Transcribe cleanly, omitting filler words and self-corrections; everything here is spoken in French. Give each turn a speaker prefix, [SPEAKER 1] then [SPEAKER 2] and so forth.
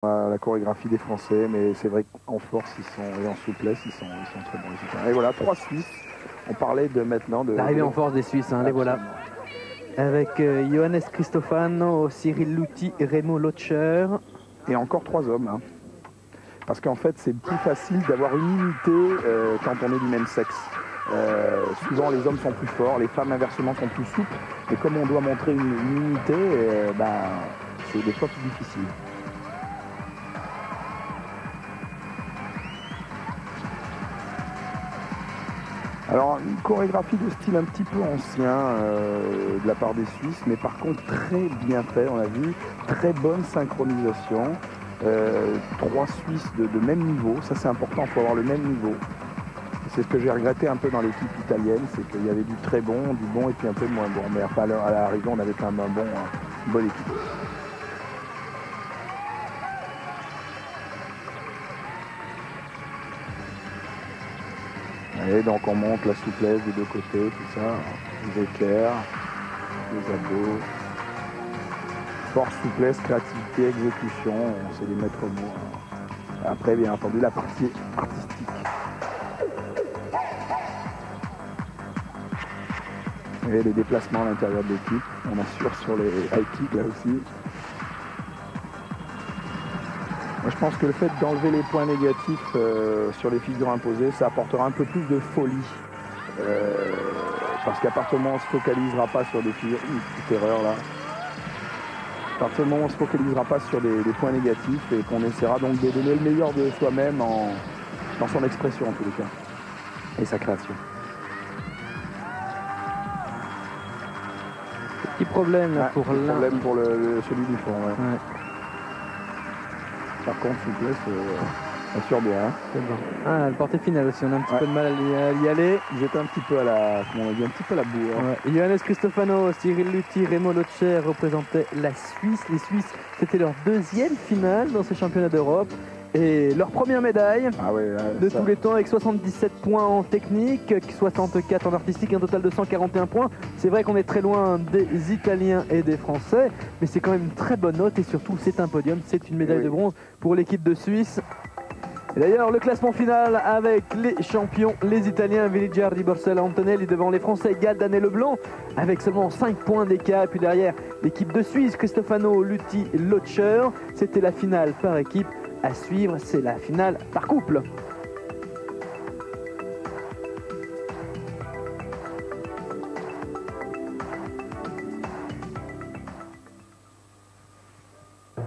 [SPEAKER 1] La chorégraphie des Français, mais c'est vrai qu'en force et en souplesse, ils sont très bons. Et voilà, 3 Suisses. On parlait de maintenant de...
[SPEAKER 2] L'arrivée en force des Suisses, hein, les voilà. Avec Johannes Cristofano, Cyril Luthi, Remo Lotscher.
[SPEAKER 1] Et encore 3 hommes. Hein. Parce qu'en fait, c'est plus facile d'avoir une unité quand on est du même sexe. Souvent, les hommes sont plus forts, les femmes, inversement, sont plus souples. Et comme on doit montrer une unité, c'est des fois plus difficile. Alors, une chorégraphie de style un petit peu ancien de la part des Suisses, mais par contre très bien fait, on l'a vu, très bonne synchronisation. 3 Suisses de même niveau, ça c'est important, il faut avoir le même niveau. C'est ce que j'ai regretté un peu dans l'équipe italienne, c'est qu'il y avait du très bon, du bon et puis un peu de moins bon. Mais enfin, à l'arrivée, on avait quand même une bonne équipe. Et donc on monte la souplesse des deux côtés, tout ça, les éclairs, les abdos, force, souplesse, créativité, exécution, c'est les maîtres mots. Après, bien entendu, la partie artistique. Et les déplacements à l'intérieur de l'équipe, on assure sur les high kicks là aussi. Moi, je pense que le fait d'enlever les points négatifs sur les figures imposées, ça apportera un peu plus de folie. Parce qu'à partir du moment où on ne se focalisera pas sur des figures... petite erreur là. À partir du moment où on ne se focalisera pas sur des points négatifs et qu'on essaiera donc de donner le meilleur de soi-même dans son expression en tous les cas. Et sa création.
[SPEAKER 2] Petit problème là, pour l'un.
[SPEAKER 1] Problème pour celui du fond, ouais. Ouais. Par contre, souplesse, assure bien. Hein.
[SPEAKER 2] C'est bon. Ah, le portée finale aussi, on a un petit peu de mal à y aller.
[SPEAKER 1] Ils étaient un petit peu à la, comment on dit, un petit peu à la bourre. Hein.
[SPEAKER 2] Ouais. Johannes Cristofano, Cyril Luthi, Remo Lotscher représentaient la Suisse. Les Suisses, c'était leur 2e finale dans ces championnats d'Europe. Et leur première médaille de tous les temps avec 77 points en technique, 64 en artistique, un total de 141 points. C'est vrai qu'on est très loin des Italiens et des Français, mais c'est quand même une très bonne note et surtout c'est un podium, c'est une médaille de bronze pour l'équipe de Suisse. Et d'ailleurs, le classement final avec les champions, les Italiens, Viligiardi, Borsella, Antonelli devant les Français, Galdan et Leblanc, avec seulement 5 points d'écart. Puis derrière, l'équipe de Suisse, Cristofano, Luthi, Lotscher. C'était la finale par équipe. À suivre, c'est la finale par couple.